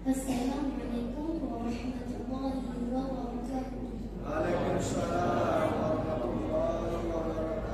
Assalamualaikum warahmatullahi wabarakatuh. Waalaikumsalam warahmatullahi wabarakatuh.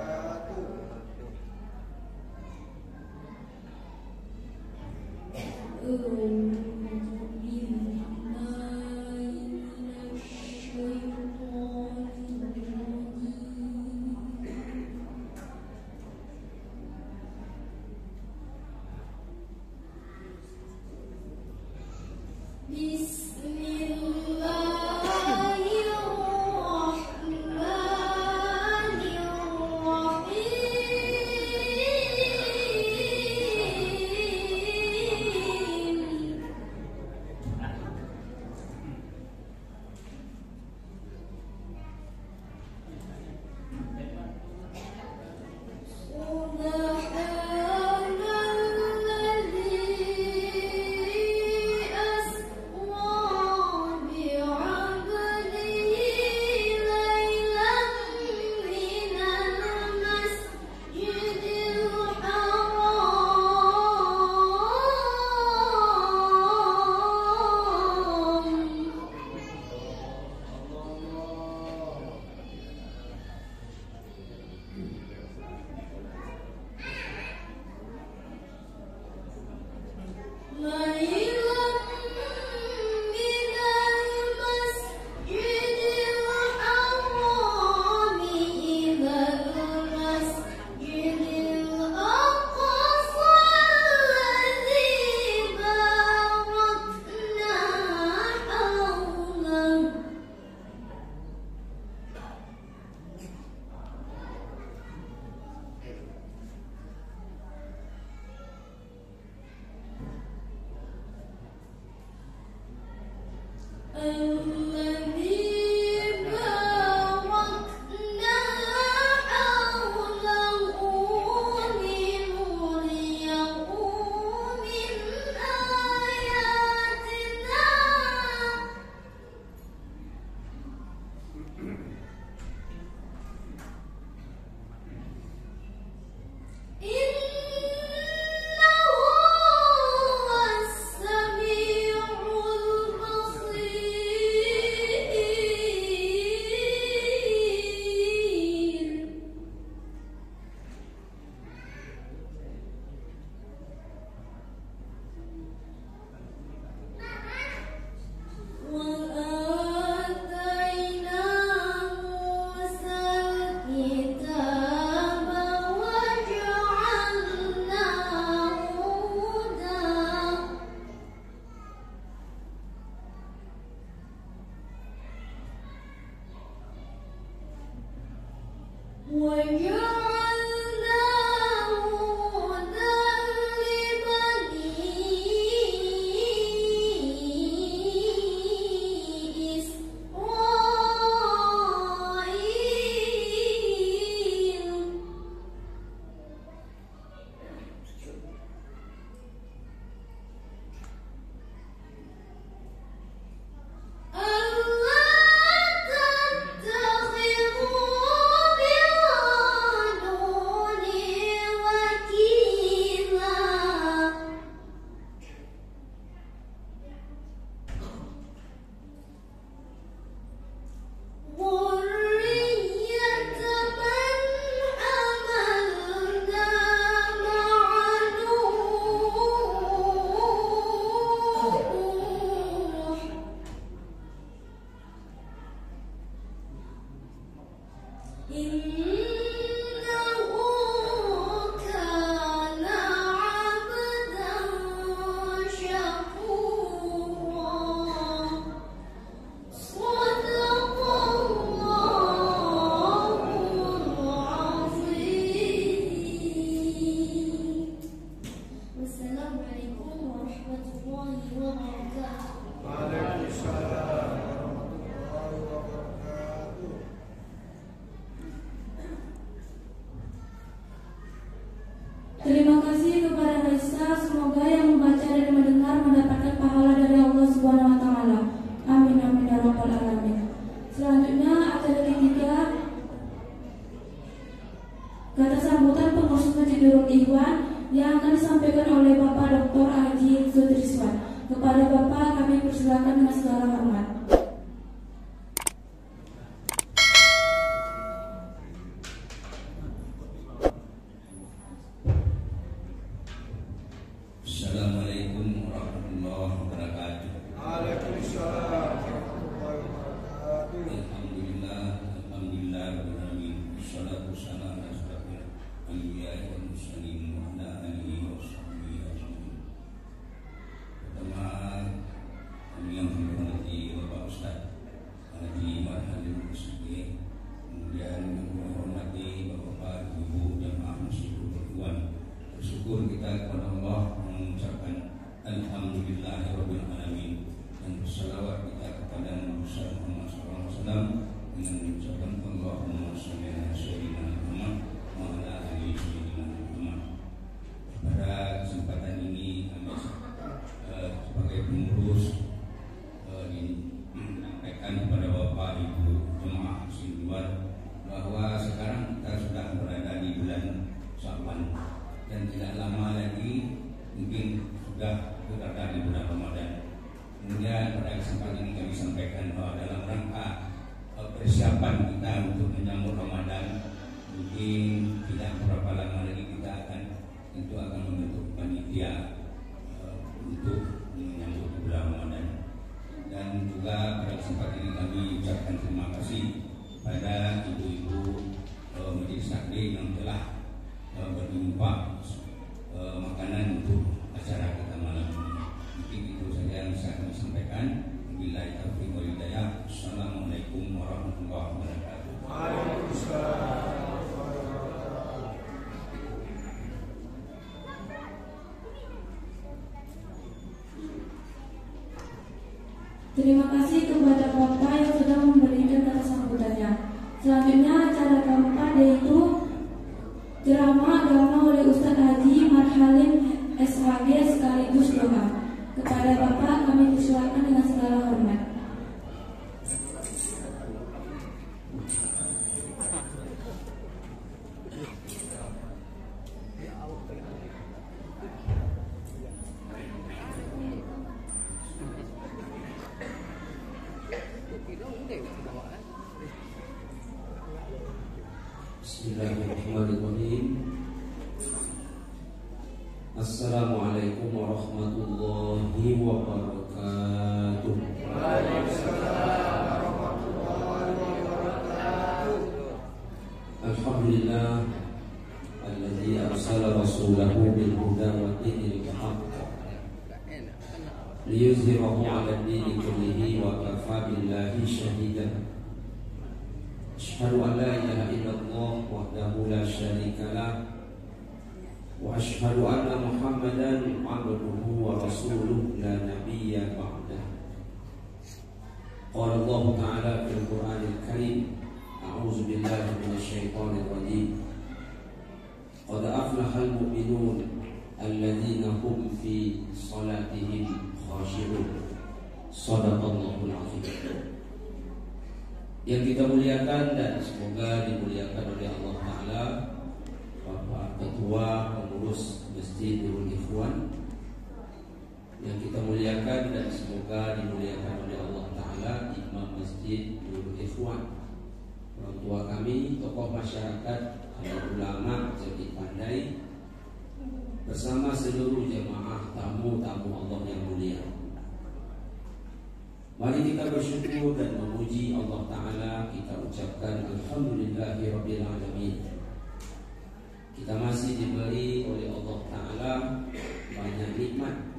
Terima kasih kepada Raisa, semoga yang membaca dan mendengar mendapatkan pahala dari Allah Subhanahu wa taala. Amin amin ya rabbal alamin. Selanjutnya acara ketiga, kata sambutan pengurus Masjid Nurul Ikhwan yang akan disampaikan oleh Bapak Dr. Haji Sutriswan. Kepada Bapak kami persilakan dengan segala hormat. Assalamualaikum warahmatullahi wabarakatuh. Waalaikumsalam warahmatullahi wabarakatuh. Alhamdulillah rabbil alamin. Wassalatu wassalamu ala asyrofil anbiya'i wal mursalin wa ala alihi wa sahbihi ajmain. Pertama, kami yang menghormati Bapak Ustaz Haji Marhalim Musyi, kemudian yang menghormati Bapak Ibu jamaah Masjidul Ikhwan. Bersyukur kita kepada Allah mengucapkan alhamdulillahirabbil alamin dan bersalawat kita kepada Nabi Muhammad SAW dengan mengucapkan Allahumma shalli ala sayyidina Muhammad wa ala ali sayyidina Muhammad. Pada kesempatan ini kami sebagai pengurus menyampaikan kepada Bapak Ibu jemaah Sinduan bahwa sekarang kita sudah berada di bulan Sya'ban dan tidak lama lagi mungkin sudah berada di bulan Ramadan. Kemudian pada kesempatan ini kami sampaikan bahwa dalam rangka persiapan kita untuk menyambut Ramadan, mungkin tidak berapa lama lagi kita akan membentuk panitia untuk menyambut bulan Ramadan. Dan juga pada kesempatan ini kami ucapkan terima kasih pada ibu-ibu majelis taklim yang telah berinfak makanan untuk acara kita malam ini. Mungkin itu saja yang bisa kami sampaikan. Wabillahi taufiq wal hidayah. Assalamualaikum warahmatullahi wabarakatuh. Waalaikumsalam. Terima kasih kepada Bapak yang sudah memberikan kata sambutannya. Selanjutnya acara keempat yaitu ceramah agama oleh Ustaz Haji Marhalim SHG sekaligus doa. Kepada Bapak kami persilakan dengan segala hormat. Bismillahirrahmanirrahim. Assalamualaikum warahmatullahi wabarakatuh. Waalaikumsalam warahmatullahi wabarakatuh. Alhamdulillah alladzi arsala rasulahu bil huda wa dinil haqq liyuzhirahu 'ala ad-dini kullihi wa kafa billahi shahidan. Asyhadu an la ilaha illallah wahdahu la syarika lah wa asyhadu anna Muhammadan 'abduhu wa rasuluhu la nabiyya ba'dah. Qala Allah Ta'ala fil Qur'anil Karim, a'udzu billahi minasy syaithanir rajim. Qad aflahal mu'minun alladzina hum fi salatihim khashi'un. Shadaqallahul 'azim. Yang kita muliakan dan semoga dimuliakan oleh Allah Ta'ala Bapak Ketua Pengurus Masjid Nurul Ikhwan, yang kita muliakan dan semoga dimuliakan oleh Allah Ta'ala Imam Masjid Nurul Ikhwan, orang tua kami, tokoh masyarakat, ulama, jadi pandai, bersama seluruh jemaah tamu-tamu Allah yang mulia. Mari kita bersyukur dan memuji Allah Ta'ala. Kita ucapkan alhamdulillahirabbil alamin. Kita masih diberi oleh Allah Ta'ala banyak nikmat.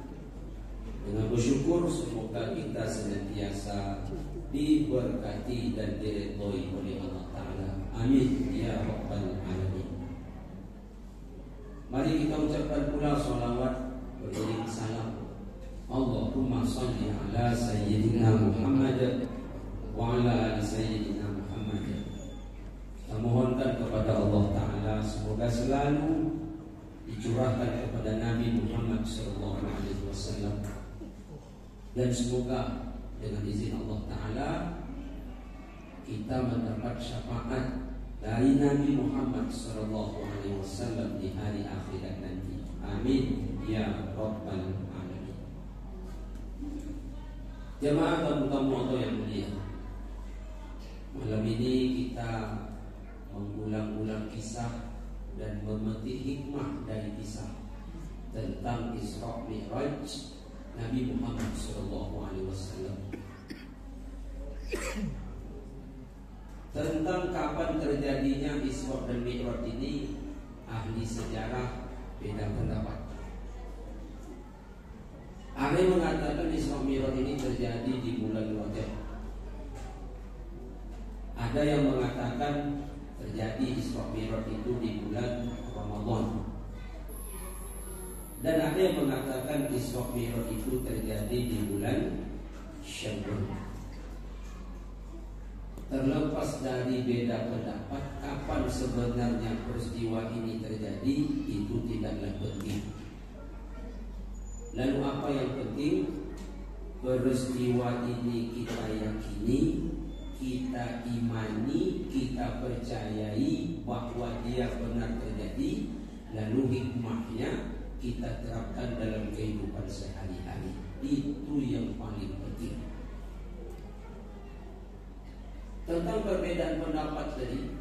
Dengan bersyukur semoga kita senantiasa diberkati dan diridhoi oleh Allah Ta'ala. Amin ya rabbal alamin. Mari kita ucapkan pula salawat beriring salam. Allahumma salli ala sayyidina Muhammad wa ala ali sayyidina Muhammad. Kita mohonkan kepada Allah Ta'ala semoga selalu dicurahkan kepada Nabi Muhammad SAW, dan semoga dengan izin Allah Ta'ala kita mendapat syafaat dari Nabi Muhammad SAW di hari akhirat nanti. Amin ya rabbal alamin. Jemaah tamu-tamu Allah yang mulia, malam ini kita mengulang-ulang kisah dan memetik hikmah dari kisah tentang Isra Mi'raj Nabi Muhammad SAW. Tentang kapan terjadinya Isra dan Mi'raj ini, ahli sejarah beda pendapat. Ada yang mengatakan Isra Mi'raj ini terjadi di bulan Rajab. Ada yang mengatakan terjadi Isra Mi'raj itu di bulan Ramadan. Dan ada yang mengatakan Isra Mi'raj itu terjadi di bulan Syawal. Terlepas dari beda pendapat kapan sebenarnya peristiwa ini terjadi, itu tidaklah penting. Lalu apa yang penting? Peristiwa ini kita yakini, kita imani, kita percayai bahwa dia benar terjadi. Lalu hikmahnya kita terapkan dalam kehidupan sehari-hari. Itu yang paling penting. Tentang perbedaan pendapat tadi,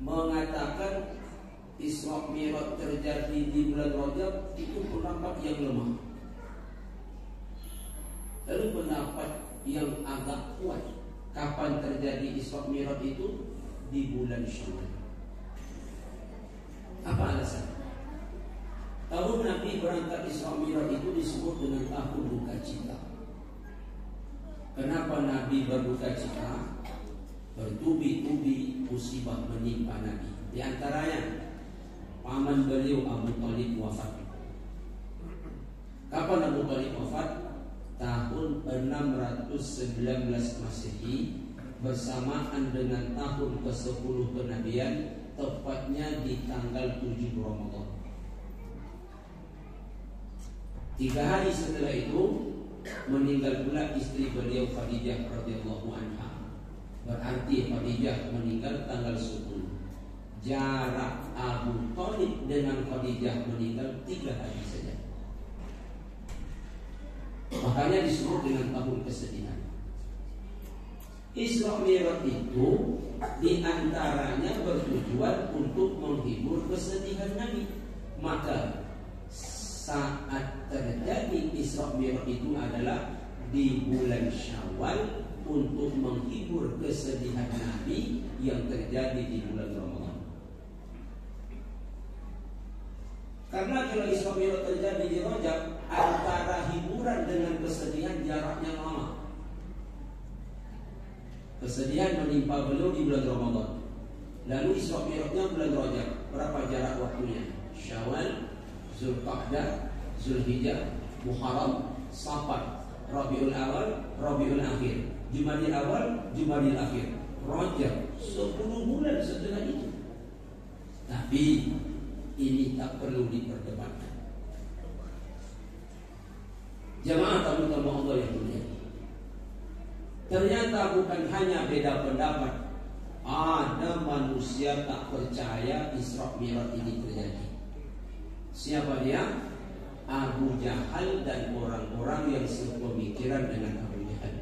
mengatakan Isra Mi'raj terjadi di bulan Rajab, itu pendapat yang lemah. Lalu pendapat yang agak kuat, kapan terjadi Isra Mi'raj itu? Di bulan Syawal. Apa alasan? Tahun Nabi berangkat Isra Mi'raj itu disebut dengan tahun duka cita. Kenapa Nabi berduka cita? Bertubi-tubi musibah menimpa Nabi. Di antaranya paman beliau Abu Thalib wafat. Kapan Abu Thalib wafat? Tahun 619 Masehi, bersamaan dengan tahun ke-10 kenabian, tepatnya di tanggal 7 Ramadan. 3 hari setelah itu meninggal pula istri beliau Khadijah radhiyallahu anha. Berarti Khadijah meninggal tanggal 10. Jarak Abu Thalib dengan Khadijah meninggal 3 hari saja. Makanya disebut dengan tahun kesedihan. Isra Mi'raj itu diantaranya bertujuan untuk menghibur kesedihan Nabi. Maka saat terjadi Isra Mi'raj itu adalah di bulan Syawal untuk menghibur kesedihan Nabi yang terjadi di bulan Ramadan. Karena kalau Isra Mi'raj terjadi di Rajab, antara hiburan dengan kesedihan jaraknya lama. Kesedihan menimpa beliau di bulan Ramadan. Lalu Isra Mi'rajnya bulan Rajab. Berapa jarak waktunya? Syawal, Zulqa'dah, Zulhijjah, Muharram, Safar, Rabiul Awal, Rabiul Akhir, Jumadil Awal, Jumadil Akhir, Rajab. 10 bulan setelah itu. Tapi ini tak perlu diperdebatkan. Jemaah tamu-tamu Allah yang mulia, ternyata bukan hanya beda pendapat, ada manusia tak percaya Isra Mi'raj ini terjadi. Siapa dia? Abu Jahal dan orang-orang yang sepemikiran dengan Abu Jahal.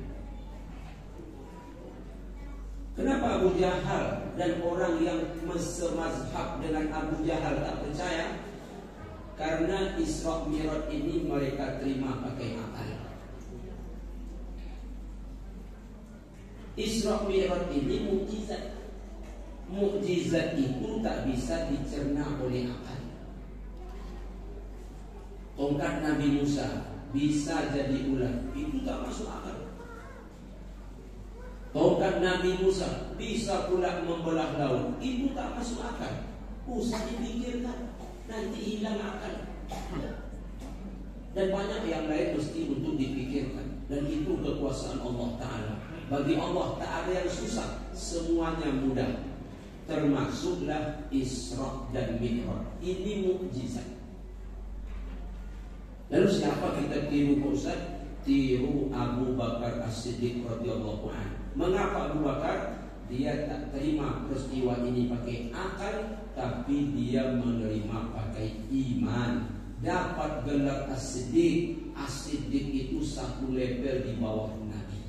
Kenapa Abu Jahal dan orang yang semazhab dengan Abu Jahal tak percaya? Karena Isra Mi'raj ini mereka terima pakai akal. Isra Mi'raj ini mukjizat. Mukjizat itu tak bisa dicerna oleh akal. Tongkat Nabi Musa bisa jadi ular, itu tak masuk akal. Tongkat Nabi Musa bisa pula membelah laut, itu tak masuk akal. Usah dipikirkan, nanti hilang akal. Dan banyak yang lain mesti untuk dipikirkan. Dan itu kekuasaan Allah Ta'ala. Bagi Allah tak ada yang susah, semuanya mudah. Termasuklah Isra dan Mi'raj. Ini mukjizat. Lalu siapa kita tiru Pak Ustaz? Tiru Abu Bakar As-Siddiq radhiyallahu anhu. Mengapa Abu Bakar? Dia tak terima peristiwa ini pakai akal, tapi dia menerima pakai iman. Dapat gelar As-Siddiq, As-Siddiq itu satu level di bawah Nabi.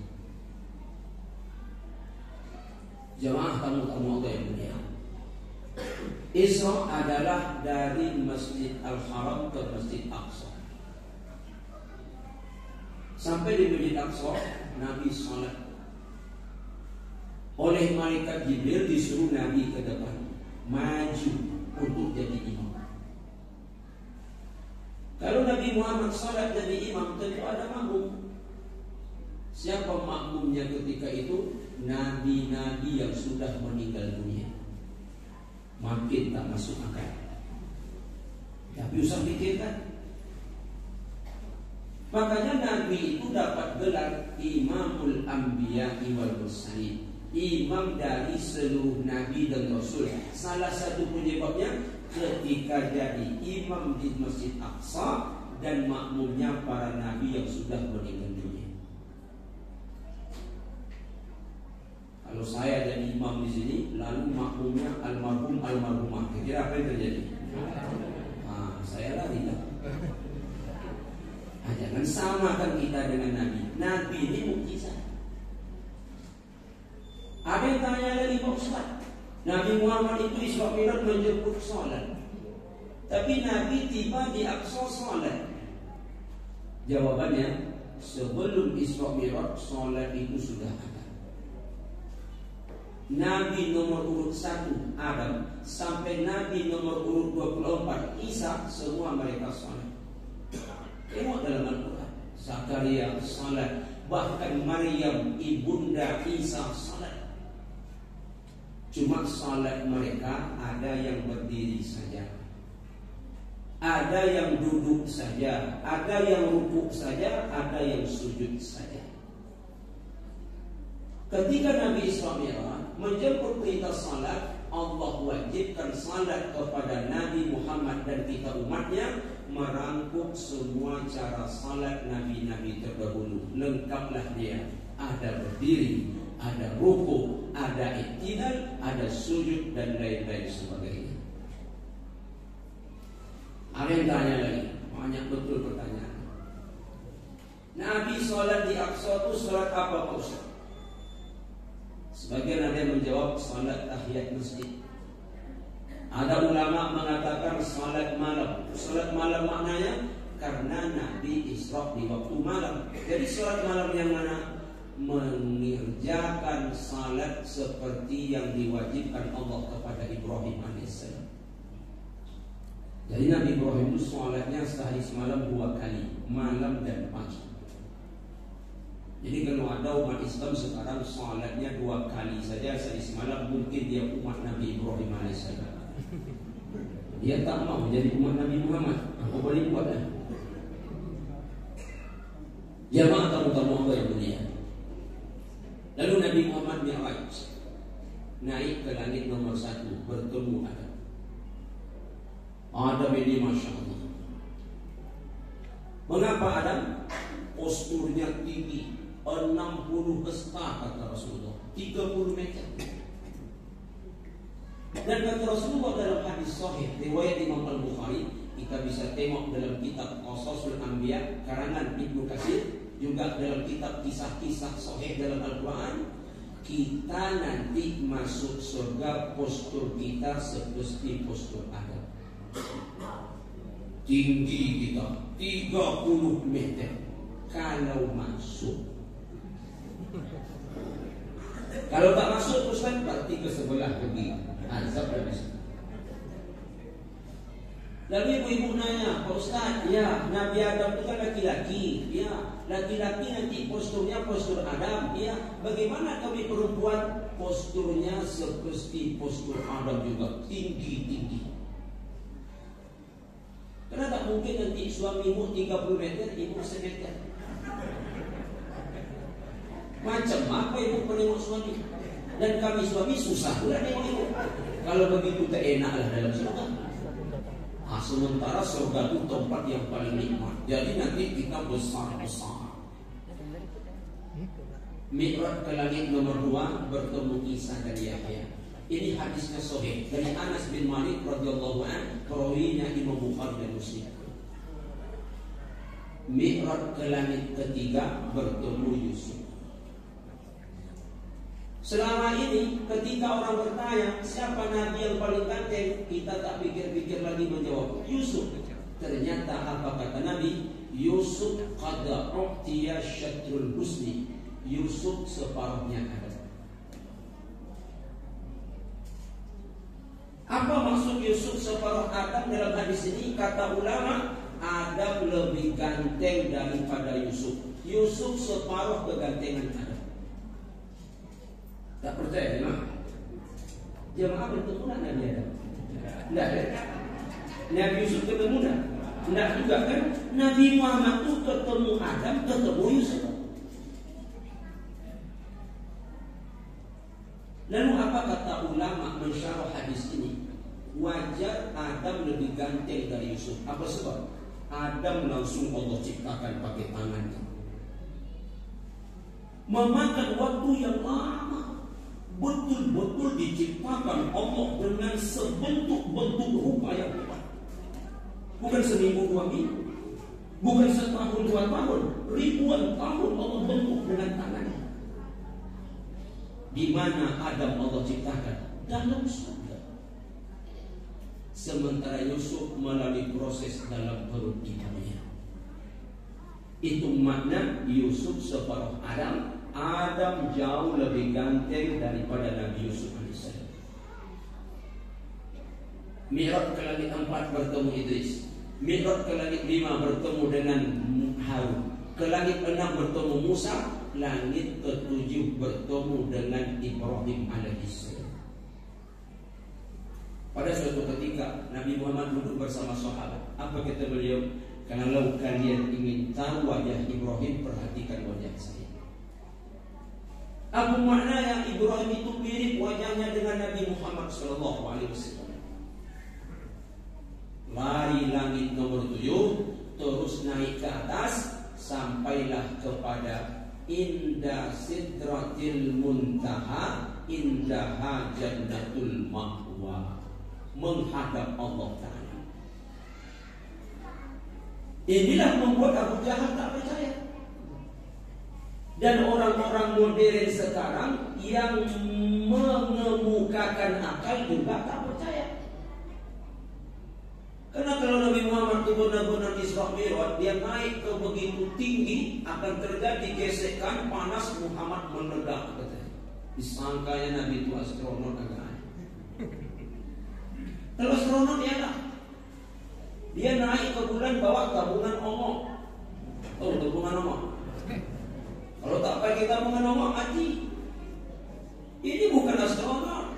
Jemaah tamu-tamu Allah yang mulia, Isra adalah dari Masjid Al-Haram ke Masjid Aqsa. Sampai di Masjid Aqsa, Nabi salat. Oleh malaikat Jibril disuruh Nabi ke depan, maju untuk jadi imam. Kalau Nabi Muhammad salat jadi imam, tentu ada makmum. Siapa makmumnya ketika itu? Nabi-nabi yang sudah meninggal dunia. Makin tak masuk akal. Tapi usah pikirkan. Makanya Nabi itu dapat gelar Imamul Anbiya wal Mursalin, imam dari seluruh Nabi dan Rasul. Salah satu penyebabnya ketika jadi imam di Masjid Aqsa dan makmumnya para Nabi yang sudah meninggal dunia. Kalau saya jadi imam di sini, lalu makmumnya almarhumah, kira apa yang terjadi? Saya lari tak? Jangan samakan kita dengan Nabi. Nabi ini mukjizat. Ada yang tanya lagi, Pak Ustaz, Nabi Muhammad itu Isra Mi'raj menjemput salat, tapi Nabi tiba di Aqsa salat. Jawabannya, sebelum Isra Mi'raj salat itu sudah ada. Nabi nomor urut 1 Adam sampai Nabi nomor urut 24 Isa, semua mereka salat. Tengok dalam Al-Quran, Zakaria salat, bahkan Maryam ibunda Isa salat. Cuma salat mereka ada yang berdiri saja, ada yang duduk saja, ada yang rukuk saja, ada yang sujud saja. Ketika Nabi Isra Mi'raj menjemput perintah salat, Allah wajibkan salat kepada Nabi Muhammad dan kita umatnya, merangkum semua cara salat Nabi-Nabi terdahulu. Lengkaplah dia. Ada berdiri, ada rukuk, ada i'tidal, ada sujud dan lain-lain sebagainya. Ada yang tanya lagi, banyak betul pertanyaan. Nabi salat di Aqsa itu salat apa Pak Ustaz? Sebagian ada yang menjawab salat tahiyat masjid. Ada ulama mengatakan salat malam. Salat malam maknanya karena Nabi Isra di waktu malam. Jadi salat malam yang mana? Mengerjakan salat seperti yang diwajibkan Allah kepada Ibrahim AS. Jadi Nabi Ibrahim itu salatnya sehari semalam 2 kali, malam dan pagi. Jadi kalau ada umat Islam sekarang salatnya 2 kali saja sehari semalam, mungkin dia umat Nabi Ibrahim AS. Dia tak mau menjadi umat Nabi Muhammad. Apa boleh buat kan? Jamaah tamu-tamu Allah yang mulia. Lalu Nabi Muhammad Mi'raj, naik ke langit nomor 1, bertemu Adam. Adam ini Masya Allah. Mengapa Adam? Posturnya tinggi, 60 hasta kata Rasulullah, 30 meter. Dan kata Rasulullah dalam hadis sahih riwayat Imam Al-Bukhari, kita bisa tengok dalam kitab Qasasul Anbiya karangan Ibnu Katsir, juga dalam kitab kisah-kisah sahih dalam Al-Quran, kita nanti masuk surga postur kita seperti postur Adam. Tinggi kita 30 meter kalau masuk. Kalau tak masuk Ustaz, berarti ke sebelah pergi azab habis. Lalu ibu-ibu nanya, Pak Ustaz, ya Nabi Adam itu kan laki-laki, ya laki-laki nanti posturnya postur Adam, ya bagaimana kami perempuan posturnya seperti postur Adam juga, tinggi-tinggi. Karena tak mungkin nanti suamimu 30 meter, ibu semeter. Macam apa ibu menengok suami? Dan kami suami susah pula nengok ibu. Kalau begitu tak enaklah dalam surga. Sementara surga itu tempat yang paling nikmat. Jadi nanti kita besar-besar. Mi'raj ke langit nomor 2, bertemu Isa dan Yahya. Ini hadisnya sahih dari Anas bin Malik radhiyallahu anhu, perawinya Imam Bukhari dan Muslim. Mi'raj ke langit ketiga bertemu Yusuf. Selama ini ketika orang bertanya siapa nabi yang paling ganteng, kita tak pikir-pikir lagi menjawab Yusuf. Ternyata apa kata Nabi? Yusuf qad u'tiya syatrul husni. Yusuf separuhnya Adam. Apa maksud Yusuf separuh Adam dalam hadis ini? Kata ulama, Adam lebih ganteng daripada Yusuf. Yusuf separuh kegantengan Adam. Tak percaya jemaah? Jemaah bertemu Nabi Adam? Tidak ada. Nabi Yusuf ketemu dah? Tidak juga kan? Nabi Muhammad itu ketemu Adam, ketemu Yusuf. Lalu apa kata ulama mensyarah hadis ini? Wajar Adam lebih ganteng dari Yusuf. Apa sebab? Adam langsung Allah ciptakan pakai tangannya. Memakan waktu yang lama. Betul-betul diciptakan Allah dengan sebentuk-bentuk rupa yang hebat. Bukan seminggu 2 minggu, bukan setahun 2 tahun, ribuan tahun Allah bentuk dengan tangannya. Di mana Adam Allah ciptakan? Dalam surga. Sementara Yusuf melalui proses dalam perut ibunya. Itu makna Yusuf separuh Adam. Adam jauh lebih ganteng daripada Nabi Yusuf AS. Mi'raj ke langit 4 bertemu Idris. Mi'raj ke langit 5 bertemu dengan Harun. Ke langit 6 bertemu Musa. Langit ke-7 bertemu dengan Ibrahim AS. Pada suatu ketika Nabi Muhammad duduk bersama sahabat. Apa kata beliau? Kalau kalian ingin tahu wajah Ibrahim, perhatikan wajah saya. Apa maknanya Ibrahim itu mirip wajahnya dengan Nabi Muhammad SAW. Lari langit nomor 7, terus naik ke atas, sampailah kepada inda sidratil muntaha, indaha jannatul ma'wa, menghadap Allah Ta'ala. Inilah membuat Abu Jahal tak percaya. Dan orang-orang modern sekarang yang mengemukakan akal juga tak percaya. Karena kalau Nabi Muhammad itu benar-benar Isra Mi'raj, dia naik ke begitu tinggi, akan terjadi gesekan panas, Muhammad meledak. Disangkanya Nabi itu astronot agak. Kalau astronot dia naik ke bulan bawa tabungan omong. Oh, tabungan omong. Kalau tak pakai tabungan omong mati. Ini bukan astronot.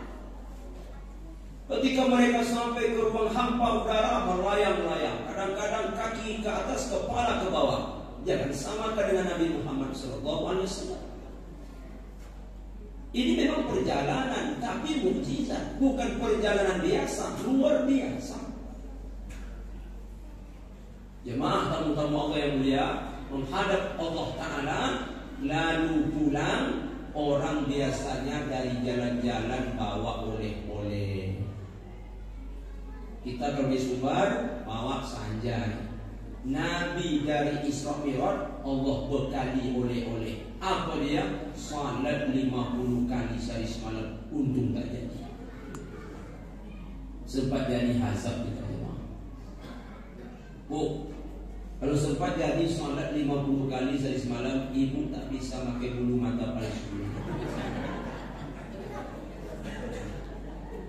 Ketika mereka sampai ke ruang hampa udara, melayang-layang. Kadang-kadang kaki ke atas, kepala ke bawah. Jangan samakan dengan Nabi Muhammad SAW. Ini memang perjalanan, tapi mukjizat. Bukan perjalanan biasa, luar biasa. Jemaah tamu-tamu Allah yang mulia, menghadap Allah Ta'ala. Lalu pulang, orang biasanya dari jalan-jalan bawa oleh-oleh. Kita pergi Sumbar, bawa sanjai. Nabi dari Isra Mi'raj, Allah bekali oleh-oleh. Apa dia? Salat 50 kali sehari semalam. Untung tak jadi. Sempat jadi hazab kita jemaah. Kalau sempat jadi salat 50 kali sehari semalam, ibu tak bisa pakai bulu mata palsu.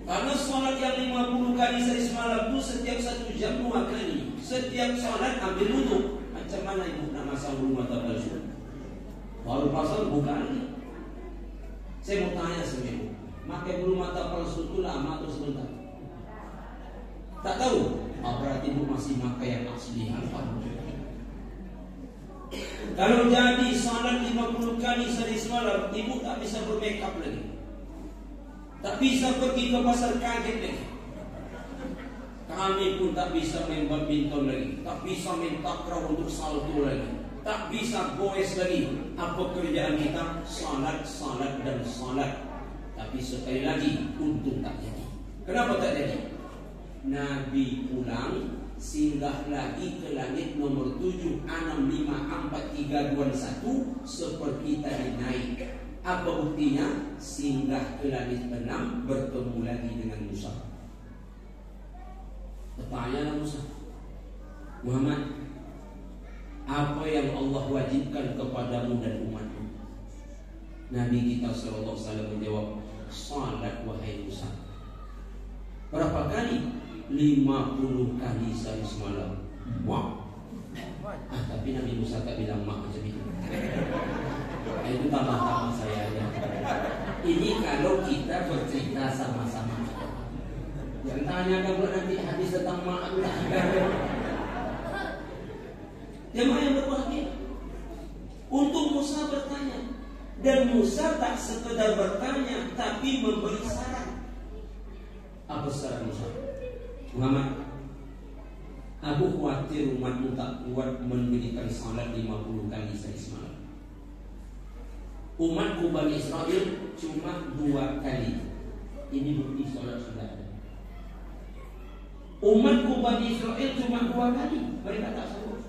Karena salat yang 50 kali sehari semalam itu setiap 1 jam 2 kali. Setiap salat ambil wudu. Macam mana ibu nak masang bulu mata palsu? Baru pasang buka lagi. Saya mau tanya sama ibu, pakai bulu mata palsu itu lama atau sebentar? Tak tahu. Berarti ibu masih pakai yang asli. Alhamdulillah. Kalau jadi salat 50 kali sehari semalam, ibu tak bisa bermakeup lagi, tak bisa pergi ke pasar kaget lagi. Kami pun tak bisa main badminton lagi, tak bisa main takraw untuk salto lagi, tak bisa goes lagi. Apa kerjaan kita? Salat, salat dan salat. Tapi sekali lagi, untung tak jadi. Kenapa tak jadi? Nabi pulang, singgah lagi ke langit nomor 7 65431 seperti tadi naik. Apa buktinya? Singgah ke langit 6 bertemu lagi dengan Musa. Pertanyaan Musa, Muhammad, apa yang Allah wajibkan kepadamu dan umatmu? Nabi kita sallallahu alaihi wasallam menjawab, salat wahai Musa. Berapa kali? 50 kali sehari semalam. Wah. Tapi Nabi Musa tak bilang mak macam itu. Itu tambah-tambah saya aja. Ini kalau kita bercerita sama-sama. Yang tanya kalau nanti hadis tentang mak itu lah. Jemaah yang berbahagia. Untuk Musa bertanya. Dan Musa tak sekedar bertanya, tapi memberi saran. Apa saran Musa? Muhammad, aku khawatir umatmu tak kuat mendirikan salat 50 kali sehari semalam. Umatku Bani Israel cuma 2 kali. Ini bukti salat sudah ada. Umatku Bani Israel cuma 2 kali. Mereka tak sanggup.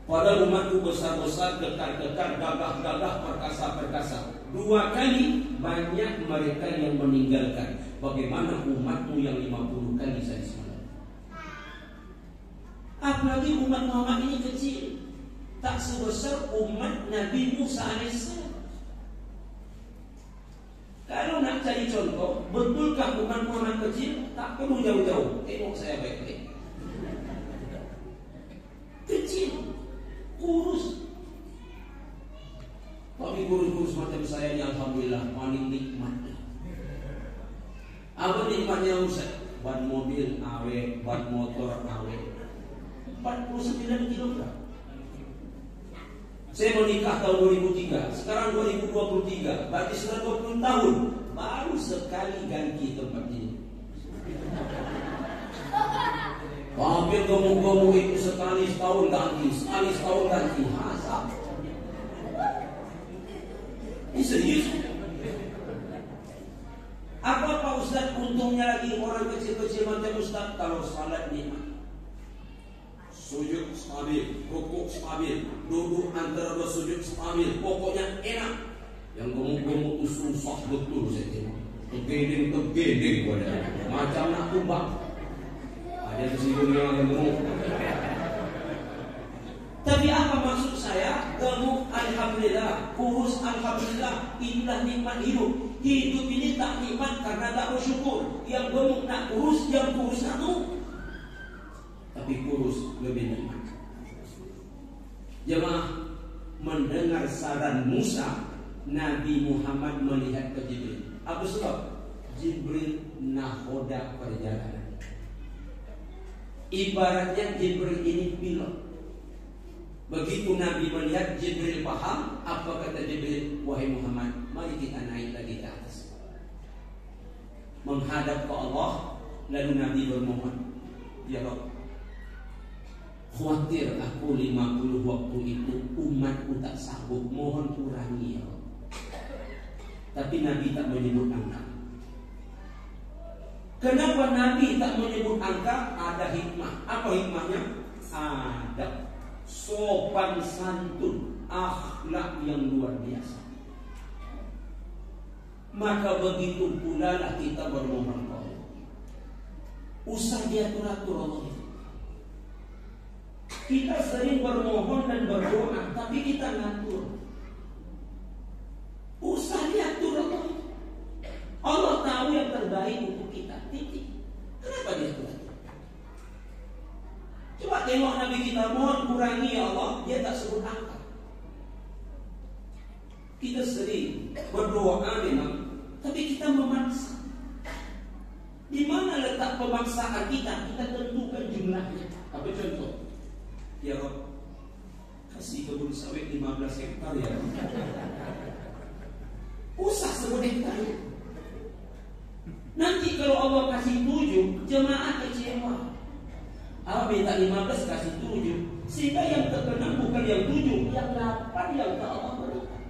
Pada umatku besar-besar, kekar-kekar, gagah-gagah, perkasa-perkasa. 2 kali banyak mereka yang meninggalkan. Bagaimana umatmu yang 50 kali sehari semalam? Apalagi umat Muhammad ini kecil, tak sebesar umat Nabi Musa alaihissalam. Kalau nak cari contoh, betulkah umat Muhammad kecil? Tak perlu jauh-jauh. Tengok saya baik-baik. Kecil, kurus. Tapi kurus-kurus macam saya ni alhamdulillah paling nikmat. Apa nikmatnya Ustaz? Ban mobil awet, ban motor awet. 49 kg. Saya menikah tahun 2003, sekarang 2023, berarti sudah 20 tahun. Baru sekali ganti tempat ini. Hampir gemuk-gemuk itu sekali setahun ganti, sekali setahun ganti. Hasab. Ini serius. Apa Pak Ustaz untungnya lagi orang kecil-kecil macam Ustaz kalau salat nikmat? Sujud stabil, rukuk stabil, duduk antara dua sujud stabil, pokoknya enak. Yang gemuk-gemuk itu susah betul saya tengok. Tergeding macam nak tumbang. Ada tersinggung yang gemuk. Tapi apa maksud saya? Gemuk alhamdulillah, kurus alhamdulillah, inilah nikmat hidup. Hidup ini tak nikmat karena tak bersyukur. Yang gemuk nak kurus, yang kurus nak gemuk. Tapi kurus lebih nikmat. Jemaah, mendengar saran Musa, Nabi Muhammad melihat ke Jibril. Apa sebab? Jibril nahoda perjalanan. Ibaratnya Jibril ini pilot. Begitu Nabi melihat, Jibril paham. Apa kata Jibril? Wahai Muhammad, mari kita naik lagi ke atas, menghadap ke Allah. Lalu Nabi bermohon, ya Rabb, khawatir aku 50 waktu itu umatku tak sanggup, mohon kurangi ya Rabb. Tapi Nabi tak menyebut angka. Kenapa Nabi tak menyebut angka? Ada hikmah. Apa hikmahnya? Adab, sopan santun, akhlak yang luar biasa. Maka begitu pula lah kita bermohon kepada Allah. Usah diatur-atur Allah itu. Kita sering bermohon dan berdoa, tapi kita ngatur. Usah diatur Allah itu. Allah tahu yang terbaik untuk kita. Titik. Kenapa diatur? Coba tengok Nabi kita, mohon kurangi ya Allah, dia tak sebut angka. Kita sering berdoa memang, tapi kita memaksa. Di mana letak pemaksaan kita? Kita tentukan jumlahnya. Apa contoh? Ya Rabb, kasih kebun sawit 15 hektar ya. Usah sebut hektar. Nanti kalau Allah kasih 7, jemaah kecewa. Allah minta 15 kasih 7, sehingga yang terkena bukan yang 7, yang 8 yang tak Allah berikan.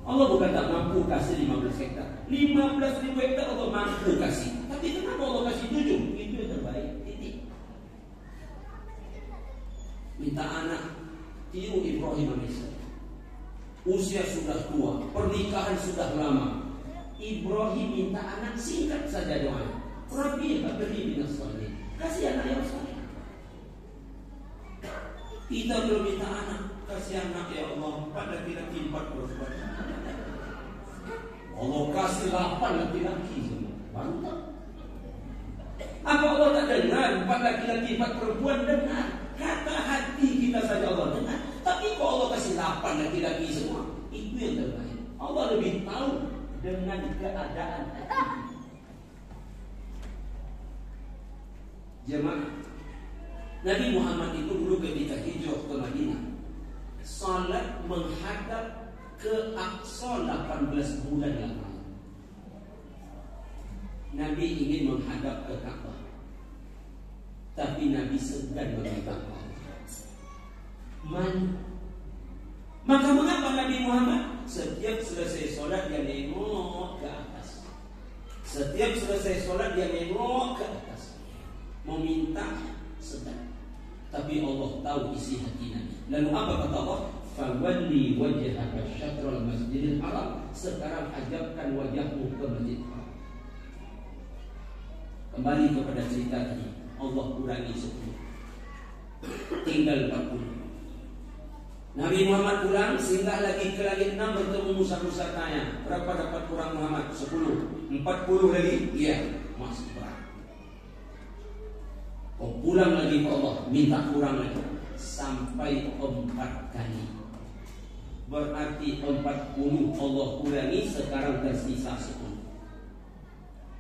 Allah bukan tak mampu kasih 15 hektar, 15.000 hektar Allah mampu kasih. Tapi kenapa Allah kasih 7? Itu yang terbaik. Titik. Minta anak, tiru Ibrahim AS. Usia sudah tua, pernikahan sudah lama. Ibrahim minta anak, singkat saja doanya. Rabbi habli minas shalihin. Kasih anak yang saleh. Kita belum minta anak, kasih anak ya Allah 4 laki-laki 4 perempuan. Allah kasih 8 laki-laki semua. Bantah. Apa Allah tak dengar 4 laki-laki 4 perempuan? Dengar. Kata hati kita saja Allah dengar. Tapi kalau Allah kasih 8 laki-laki semua, itu yang terbaik. Allah lebih tahu dengan keadaan hati. Jemaah, Nabi Muhammad itu dulu ketika hijrah ke Madinah, salat menghadap ke Aqsa 18 bulan lamanya. Nabi ingin menghadap ke Ka'bah, tapi Nabi segan meminta Maka mengapa Nabi Muhammad setiap selesai solat dia nengok ke atas? Setiap selesai solat dia nengok ke atas, meminta segan. Tapi Allah tahu isi hati Nabi. Lalu apa kata Allah? Fawalli wajhaka syatral masjidil haram. Sekarang hadapkan wajahmu ke Masjid Haram. Kembali kepada cerita tadi, Allah kurangi 10, tinggal 40. Nabi Muhammad pulang, singgah lagi ke langit 6, bertemu Musa tanya, berapa dapat kurang Muhammad? 10. 40 lagi? Iya, masih berat. Oh, pulang lagi ke Allah, minta kurang lagi sampai 4 kali. Berarti 40 Allah kurangi, sekarang tersisa 10.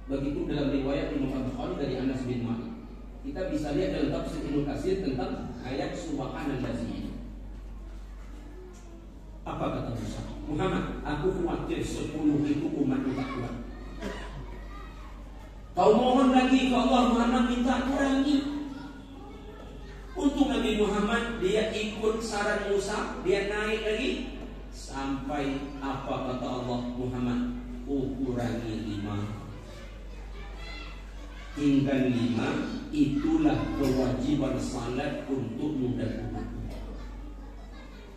Begitu dalam riwayat Imam Bukhari dari Anas bin Malik. Kita bisa lihat dalam tafsir Ibnu Katsir tentang ayat subhanallazi. Apa kata Musa? Muhammad, aku khawatir 10 itu umat tak kuat. Kau mohon lagi ke Allah, Muhammad minta kurangi. Untuk Nabi Muhammad, dia ikut saran Musa, dia naik lagi sampai apa kata Allah, Muhammad, kurangi 5. Tinggal 5, itulah kewajiban salat untuk mudah-mudahan.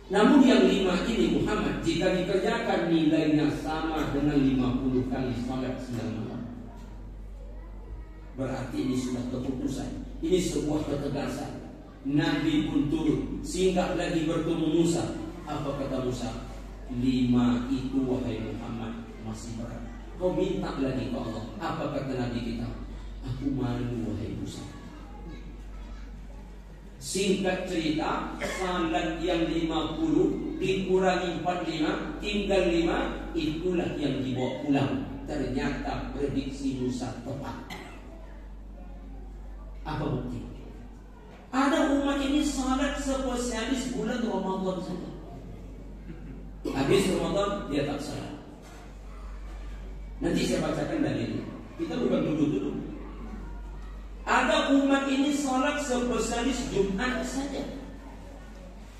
Namun yang 5 ini Muhammad, jika dikerjakan nilainya sama dengan 50 kali salat siang malam. Berarti ini sudah keputusan. Ini sebuah ketegasan. Nabi pun turun, singgah lagi bertemu Musa. Apa kata Musa? 5 itu wahai Muhammad masih berat. Kau minta lagi ke Allah. Apa kata Nabi kita? Aku malu wahai Musa. Singkat cerita, salat yang 50 dikurangi 45, tinggal 5, itulah yang dibawa pulang. Ternyata prediksi Musa tepat. Apa bukti? Ada umat ini salat spesialis bulan Ramadan saja. Habis Ramadan dia tak salat. Nanti saya bacakan dalilnya. Kita bukan duduk-duduk. Ada umat ini salat spesialis Jumat saja.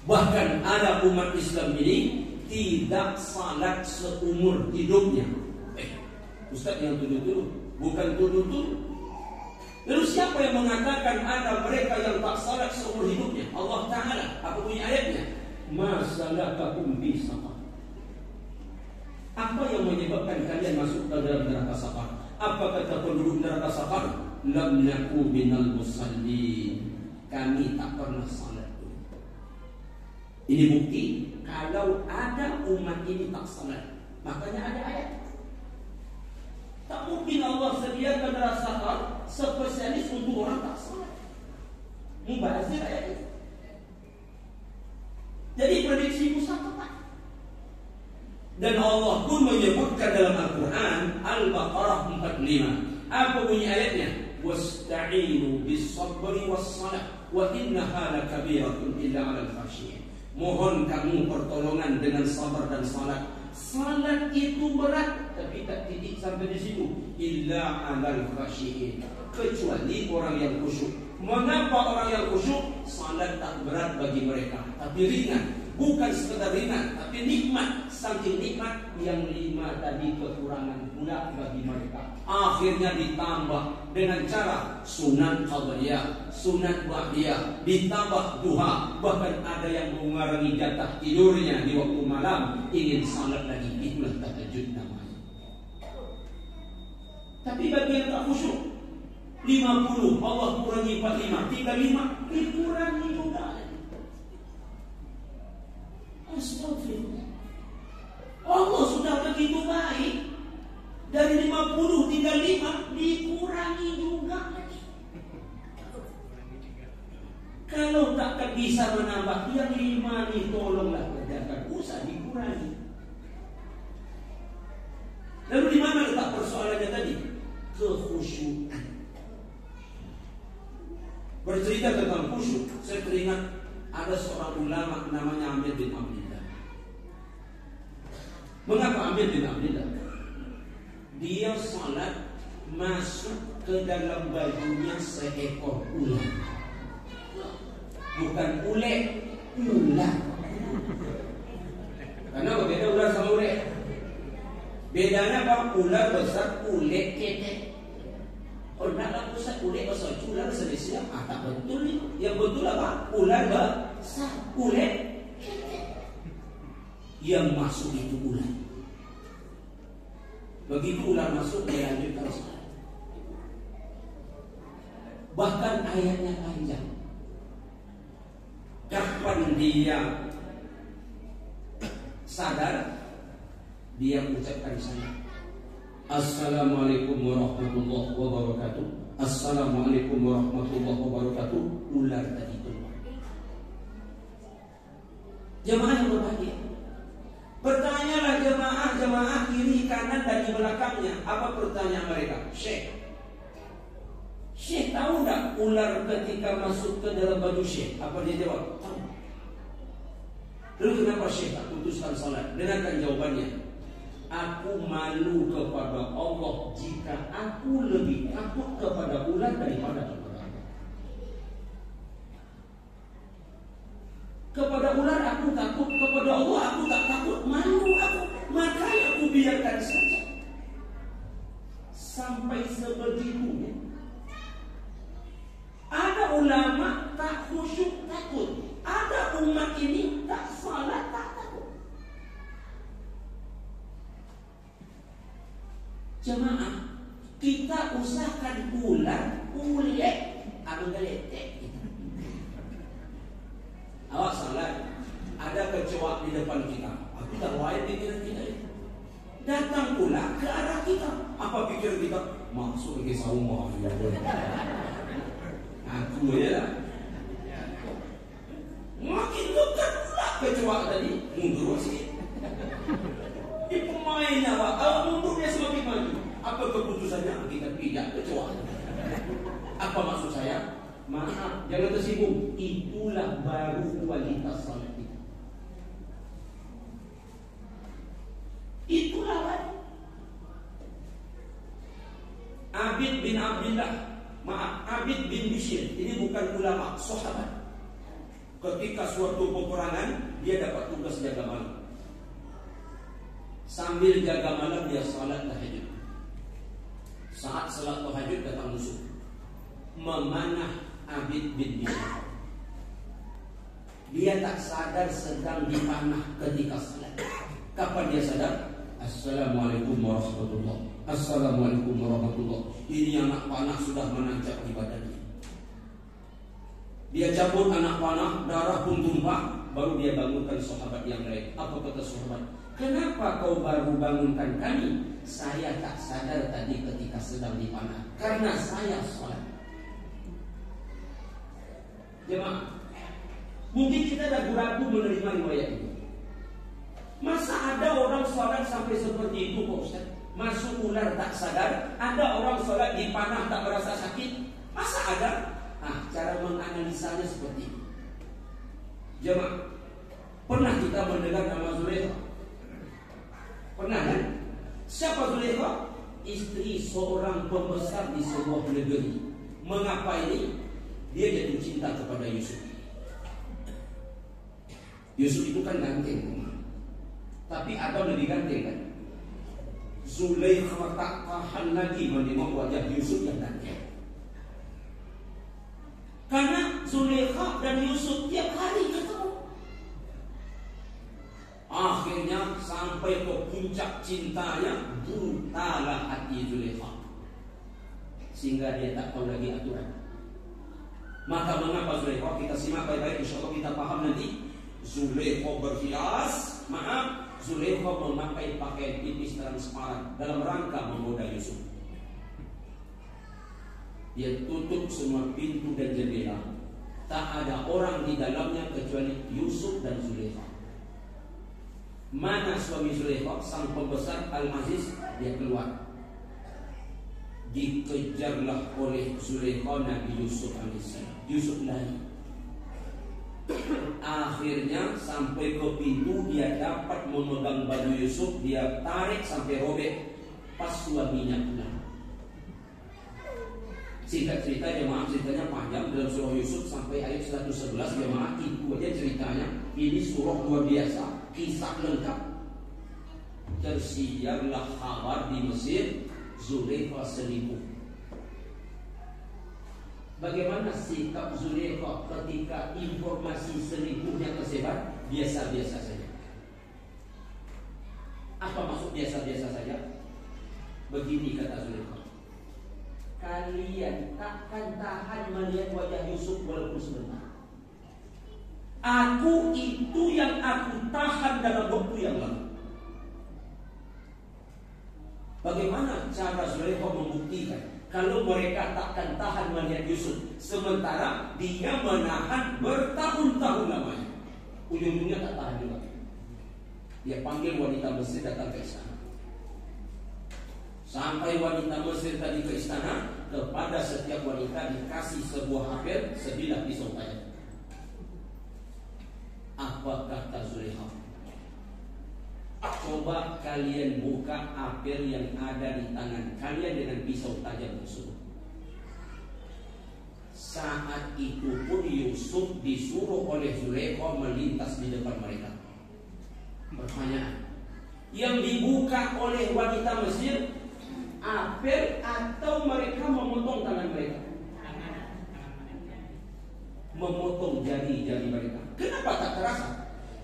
Bahkan ada umat Islam ini tidak salat seumur hidupnya. Ustaz yang tuduh-tuduh, bukan tuduh-tuduh. Lalu siapa yang mengatakan ada mereka yang tak salat seumur hidupnya? Allah Ta'ala, apa punya ayatnya? Ma salakakum fi saqar. Apa yang menyebabkan kalian masuk ke dalam neraka saqar? Apa kata penduduk neraka saqar? Lam naku minal musallin. Kami tak pernah salat. Ini bukti kalau ada umat ini tak salat. Makanya ada ayat. Tak mungkin Allah sediakan neraka saqar spesialis untuk orang tak salat. Mubazir ayat itu. Jadi prediksi Musa tepat. Dan Allah pun menyebutkan dalam Al-Quran Al-Baqarah 45. Apa bunyi ayatnya? Wasta'inu bis-sabri was-salah wa innaha lakabiratun illa 'alal khashiyin. Mohon kamu pertolongan dengan sabar dan salat. Salat itu berat, tapi tak titik sampai di situ. Illa 'alal khashiyin. Kecuali orang yang khusyuk. Mengapa orang yang khusyuk? Salat tak berat bagi mereka, tapi ringan. Bukan sekedar ringan, tapi nikmat. Saking nikmat yang 5 tadi kekurangan pula bagi mereka. Akhirnya ditambah dengan cara sunat qabliyah, sunat ba'diyah, ditambah duha. Bahkan ada yang mengurangi jatah tidurnya di waktu malam, ingin salat lagi. Itulah tahajud namanya. Tapi bagi yang tak khusyuk, 50 Allah kurangi 45, 35 dikurangi juga. Astagfirullah. Allah sudah begitu baik. Dari 50 tinggal 5 dikurangi juga lagi. Kalau tak bisa menambah, yang 5 nih tolonglah kerjakan, usah dikurangi. Lalu di mana letak persoalannya tadi? Kekhusyukan. Bercerita tentang khusyuk, saya teringat ada seorang ulama namanya Amir bin Abdillah. Mengapa Amir bin Abdillah? Dia salat masuk ke dalam bajunya seekor ular. Bukan ulet, ular. Karena berbeda ular sama ulet. Bedanya apa? Ular besar, ulet ketek. Kalau dalam pusat ulet besar, ular sedisiap. Tak betul ni. Yang betul apa? Ular besar, ulet ketek. Yang masuk itu ular. Begitu ular masuk, dia lanjutkan salat. Bahkan ayatnya panjang. Kapan dia sadar, dia ucapkan salam. Assalamualaikum warahmatullahi wabarakatuh. Assalamualaikum warahmatullahi wabarakatuh. Ular tadi keluar. Jemaah yang berbahagia, bertanyalah jemaah kiri kanan dan di belakangnya. Apa pertanyaan mereka? Syekh tahu tak ular ketika masuk ke dalam baju Syekh? Apa dia jawab? Tahu. Lalu kenapa Syekh tak putuskan salat? Dengarkan jawabannya. Aku malu kepada Allah jika aku lebih takut kepada ular daripada kepada Allah. Kepada ular aku takut, kepada Allah aku tak takut. Malu aku, makanya aku biarkan saja. Sampai sebegitunya. Ada ulama tak khusyuk takut. Ada umat ini tak salat tak takut. Jemaah, kita usahakan ular, ulet, abang geletek. Awak salat, ada kecoak di depan kita. Aku tak wajib pikiran kita. Datang pula ke arah kita. Apa pikiran kita? Masuk ke saumah. Aku ya. Makin dekat pula kecoak tadi, mundur sikit. Di pemain awak, kalau mundur dia semakin maju. Apa keputusannya? Kita pijak kecoak. Apa maksud saya? Maaf, jangan tersinggung. Itulah baru kualitas salat kita. Itulah baru. Abid bin Abdillah, Abid bin Bishr, ini bukan ulama, sahabat. Ketika suatu peperangan, dia dapat tugas jaga malam. Sambil jaga malam dia salat tahajud. Saat salat tahajud datang musuh, memanah Abid bin Bishr. Dia tak sadar sedang dipanah ketika salat. Kapan dia sadar? Assalamualaikum warahmatullahi. Assalamualaikum warahmatullahi. Ini anak panah sudah menancap di badannya. Dia cabut anak panah, darah pun tumpah. Baru dia bangunkan sahabat yang lain. Apa kata sahabat? Kenapa kau baru bangunkan kami? Saya tak sadar tadi ketika sedang dipanah. Karena saya salat. Jemaah, mungkin kita ragu-ragu menerima riwayat itu. Masa ada orang salat sampai seperti itu Pak Ustaz? Masuk ular tak sadar. Ada orang salat dipanah tak merasa sakit. Masa ada? Cara menganalisanya seperti ini. Jemaah, pernah kita mendengar nama Zulaikha? Pernah kan? Siapa Zulaikha? Istri seorang pembesar di sebuah negeri. Mengapa ini? Dia jatuh cinta kepada Yusuf. Yusuf itu kan ganteng, tapi Adam lebih ganteng kan? Zulaikha tak tahan lagi menengok wajah Yusuf yang nakal. Karena Zulaikha dan Yusuf tiap hari ketemu. Akhirnya sampai ke puncak cintanya, butalah hati Zulaikha, sehingga dia tak tahu lagi aturan. Maka mengapa Zulaikha? Kita simak baik-baik, insya Allah kita paham nanti. Zulaikha berhias, Zulaikha memakai pakaian tipis transparan dalam rangka menggoda Yusuf. Dia tutup semua pintu dan jendela, tak ada orang di dalamnya kecuali Yusuf dan Zulaikha. Mana suami Zulaikha, sang pembesar Al-Aziz, dia keluar. Dikejarlah oleh Zulaikha Nabi Yusuf alaihissalam. Yusuf lari. Akhirnya sampai ke pintu, dia dapat memegang baju Yusuf, dia tarik sampai robek. Pas suaminya pulang. Singkat cerita jemaah, ceritanya panjang dalam surah Yusuf sampai ayat 111 jemaah, itu aja ceritanya. Ini surah luar biasa, kisah lengkap. Tersiarlah kabar di Mesir, Zulaikha selingkuh. Bagaimana sikap Zulaikha ketika informasi selingkuhnya tersebar? Biasa-biasa saja. Apa maksud biasa-biasa saja? Begini kata Zulaikha, kalian takkan tahan melihat wajah Yusuf walaupun sebentar. Aku itu yang aku tahan dalam waktu yang lama. Bagaimana cara Zulaikha membuktikan kalau mereka takkan tahan melihat Yusuf, sementara dia menahan bertahun-tahun lamanya? Ujung-ujungnya tak tahan juga. Dia panggil wanita Mesir datang ke istana. Sampai wanita Mesir tadi ke istana, kepada setiap wanita dikasih sebuah apel, sebilah pisau tajam. Apa kata Zulaikha? Coba kalian buka apel yang ada di tangan kalian dengan pisau tajam tersebut. Saat itu pun Yusuf disuruh oleh Zulaikha melintas di depan mereka. Pertanyaan, yang dibuka oleh wanita Mesir apel atau mereka memotong tangan mereka? Memotong jari-jari mereka. Kenapa tak terasa?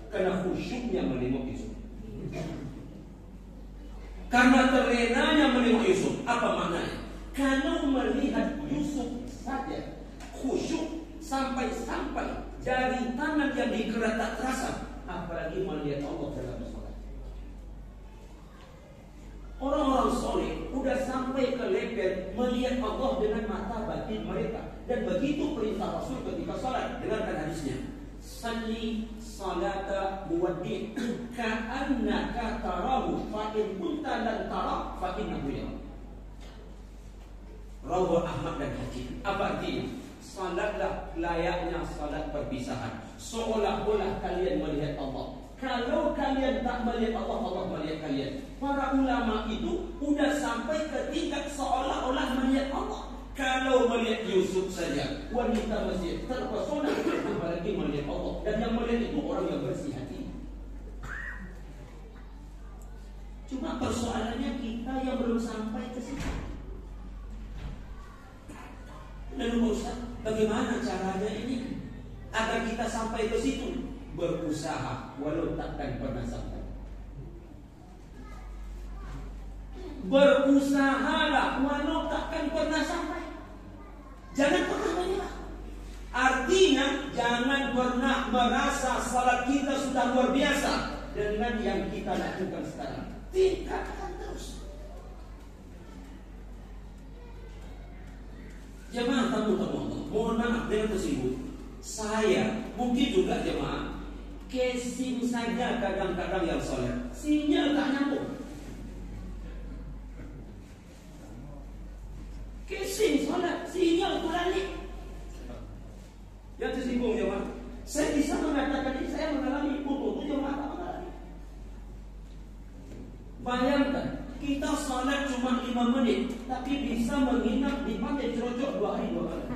Karena khusyuknya menengok Yusuf. Karena terenanya menengok Yusuf. Apa maknanya? Kalau melihat Yusuf saja khusyuk sampai-sampai jari tangan yang digerak tak terasa, apalagi melihat Allah dalam sholat. Orang-orang soleh udah sampai ke level melihat Allah dengan mata batin mereka. Dan begitu perintah Rasul ketika salat, dengarkan hadisnya. Salli salata muwaddi' ka'annaka tarahu fa in kunta lan tara fa innahu yara. Rawahu Ahmad dan Hakim. Apa artinya? Salatlah layaknya salat perpisahan, seolah-olah kalian melihat Allah. Kalau kalian tak melihat Allah, Allah melihat kalian. Para ulama itu udah sampai ke tingkat seolah-olah melihat Allah. Kalau melihat Yusuf saja, wanita Mesir terpesona, apalagi melihat Allah. Dan yang melihat itu orang yang bersih hati. Cuma persoalannya kita yang belum sampai ke situ. Lalu Ustaz, bagaimana caranya ini agar kita sampai ke situ? Berusaha walau takkan pernah sampai. Berusahalah walau takkan pernah sampai. Jangan pernah menyerah. Artinya jangan pernah merasa salat kita sudah luar biasa dengan yang kita lakukan sekarang. Tingkatkan terus. Jemaah tamu-tamu Allah, mohon maaf dengan tersinggung. Saya mungkin juga jemaah casing saja kadang-kadang yang soleh, sinyal tak nyambung. Casing solat, sinyal kurang. Yang tersinggung jemaah, saya bisa mengatakan ini saya mengalami putus jemaah tak mengalami. Bayangkan kita salat cuma 5 menit, tapi bisa menginap di pantai Cerocok 2 hari 2 malam.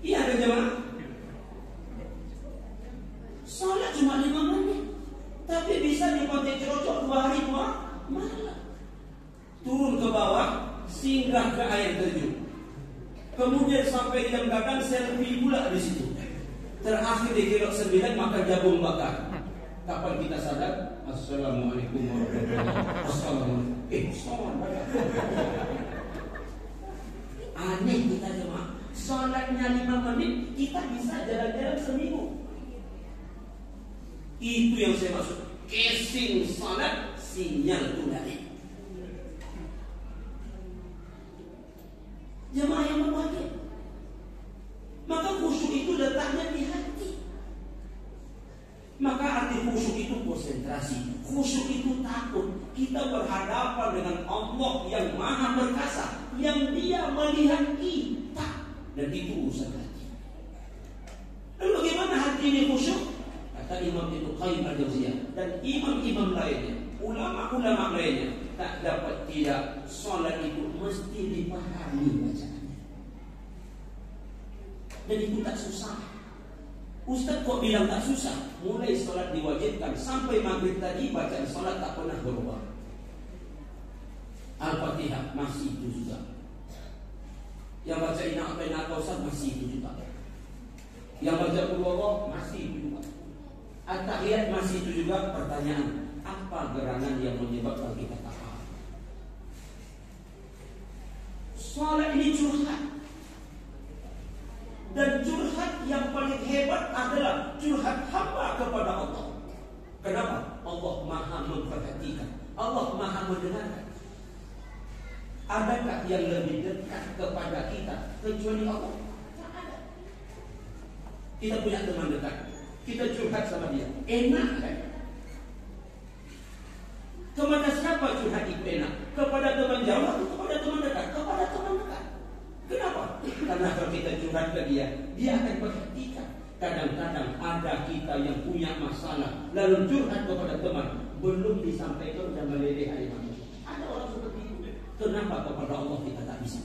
Iya ada jemaah. Salat cuma 5 menit, tapi bisa di pantai singgah ke air terjun. Kemudian sampai jam kadang selfie pula di situ. Terakhir di kilo 9 makan jagung bakar. Kapan kita sadar? Assalamualaikum warahmatullahi wabarakatuh. Sholat. Aneh kita jemaah. Sholatnya 5 menit, kita bisa jalan-jalan seminggu. Itu yang saya maksud. Casing sholat, sinyal tunai. Jemaah yang berbahagia. Maka khusyuk itu letaknya di hati. Maka arti khusyuk itu konsentrasi. Khusyuk itu takut. Kita berhadapan dengan Allah yang maha perkasa, yang Dia melihat kita. Dan itu urusan hati. Lalu bagaimana hati ini khusyuk? Kata Imam Ibnu Qayyim al-Jauziyah dan imam-imam lainnya, ulama-ulama lainnya, tak dapat tidak, sholat itu mesti dipahami bacaannya. Dan itu tak susah. Ustaz kok bilang tak susah? Mulai sholat diwajibkan sampai maghrib tadi bacaan sholat tak pernah berubah. Al-Fatihah masih itu juga. Yang baca Inna A'tainaka Kautsar masih itu juga. Yang baca Qul Huwallahu masih itu juga. At-Tahiyat masih itu juga. Pertanyaan, apa gerangan yang menyebabkan kita tak paham? Sholat ini curhat. Dan curhat yang paling hebat adalah curhat hamba kepada Allah. Kenapa? Allah maha memperhatikan, Allah maha mendengarkan. Adakah yang lebih dekat kepada kita kecuali Allah? Tak ada. Kita punya teman dekat, kita curhat sama dia, enak kan? Kepada siapa curhat itu enak? Kepada teman jauh atau kepada teman dekat? Kepada teman dekat. Kenapa? Karena kalau kita curhat ke dia, dia akan perhatikan. Kadang-kadang ada kita yang punya masalah, lalu curhat kepada teman, belum disampaikan dan meleleh hari manusia. Ada orang seperti itu. Kenapa kepada Allah kita tak bisa?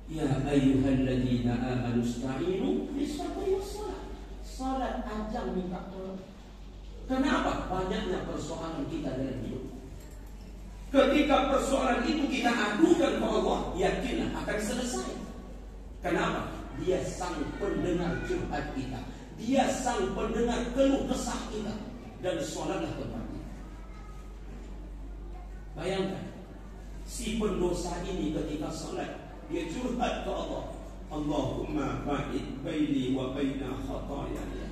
Ya ayyuhalladzina amanu ista'inu bis-sabri was-shalah. Salat ajang minta tolong. Kenapa? Banyaknya persoalan kita dalam hidup. Ketika persoalan itu kita adukan ke Allah, yakinlah akan selesai. Kenapa? Dia sang pendengar curhat kita. Dia sang pendengar keluh kesah kita. Dan sholatlah tempatnya. Bayangkan, si pendosa ini ketika sholat, dia curhat ke Allah. Allahumma ba'id baini wa baina khatayaya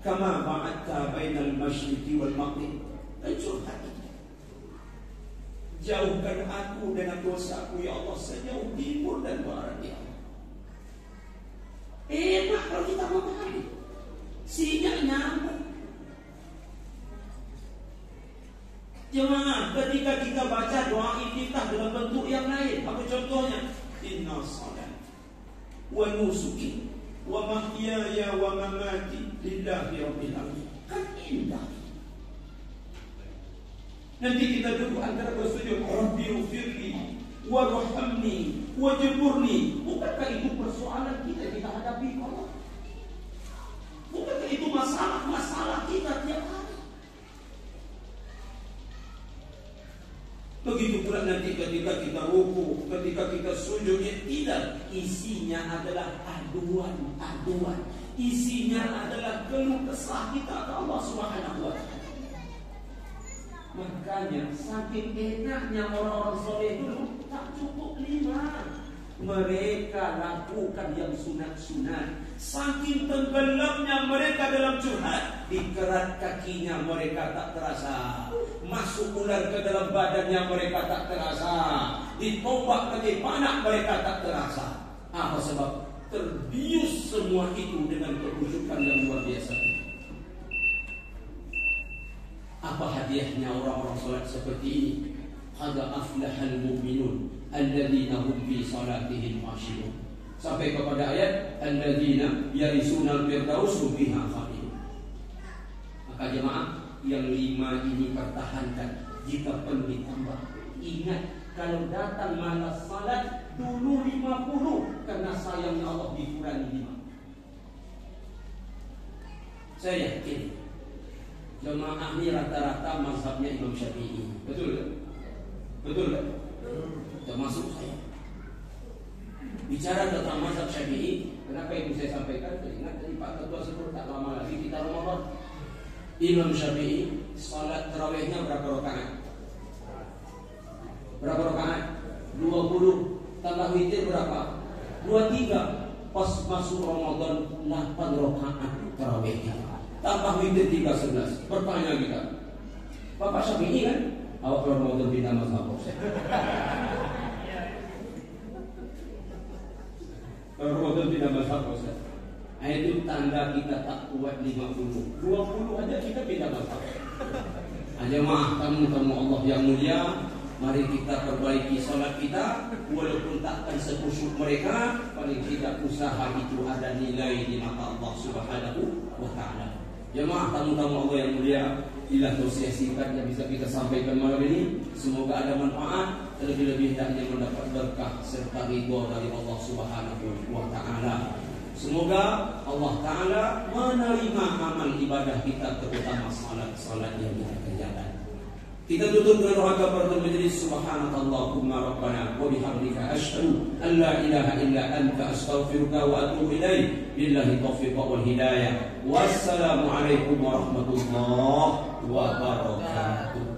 kama ba'adta bainal masyriqi wal maghrib. Dan curhat itu. Jauhkan aku dengan dosaku ya Allah sejauh timur dan barat ya Allah. Enak kalau kita memahami. Sinyal nyambung. Jemaah, ketika kita baca doa iftitah dalam bentuk yang lain, apa contohnya? Inna salat wa nusuki wa mahyaya wa mamati lillahi rabbil alamin. Kan indah. Nanti kita duduk antara bersujud, Rabbi ufirli warhamni wajburni. Bukankah itu persoalan kita hadapi Allah? Bukankah itu masalah kita tiap hari? Begitu pula nanti ketika kita ruku, ketika kita sujud, tidak, isinya adalah aduan. Isinya adalah keluh kesah kita ke Allah Subhanahu wa taala. Makanya saking enaknya orang-orang soleh dulu tak cukup 5. Mereka lakukan yang sunat-sunat. Saking tenggelamnya mereka dalam curhat, dikerat kakinya mereka tak terasa, masuk ular ke dalam badannya mereka tak terasa, ditombak pakai panah mereka tak terasa. Apa sebab? Terbius semua itu dengan kekhusyukan yang luar biasa. Apa hadiahnya orang-orang salat seperti ini? Qad aflahal mu'minun alladzina hum fi salatihim khashi'un. Sampai kepada ayat alladzina yarisunal firdaus hum fiha khalidun. Maka jemaah, yang 5 ini pertahankan. Jika perlu ditambah, ingat kalau datang malas salat dulu 50, karena sayangnya Allah dikurangi 5. Saya yakin jemaah ini rata-rata mazhabnya Imam Syafi'i. Betul kan? Betul tak? Termasuk saya. Bicara tentang mazhab Syafi'i, kenapa itu saya sampaikan? Teringat tadi Pak Ketua sebut tak lama lagi kita Ramadan. Imam Syafi'i salat tarawihnya berapa rakaat? Berapa rakaat? 20. Tambah witir berapa? 23. Pas masuk Ramadan 8 rakaat tarawihnya. Tambah witir 11. Pertanyaan kita, Bapak Syafi'i kan? Awak kalau Ramadan pindah mazhab Ramadan pindah mazhab Ustaz. Itu tanda kita tak kuat 50. 20 aja kita pindah mazhab. Jemaah tamu Allah yang mulia, mari kita perbaiki salat kita, walaupun takkan sekhusyuk mereka, paling tidak usaha itu ada nilai di mata Allah Subhanahu wa taala. Jemaah tamu-tamu Allah yang mulia, inilah tausiah singkat yang bisa kita sampaikan malam ini. Semoga ada manfaat, terlebih-lebih hendaknya mendapat berkah serta ridha dari Allah Subhanahu wa taala. Semoga Allah taala menerima amal ibadah kita, terutama salat yang kita kerjakan. Kita tutup dengan doa kafaratul majlis. Subhanakallahumma rabbana wa bihamdika asyhadu an la ilaha illa anta astaghfiruka wa atubu ilaik. Billahi taufiq wal hidayah. Wassalamu alaikum warahmatullahi wabarakatuh.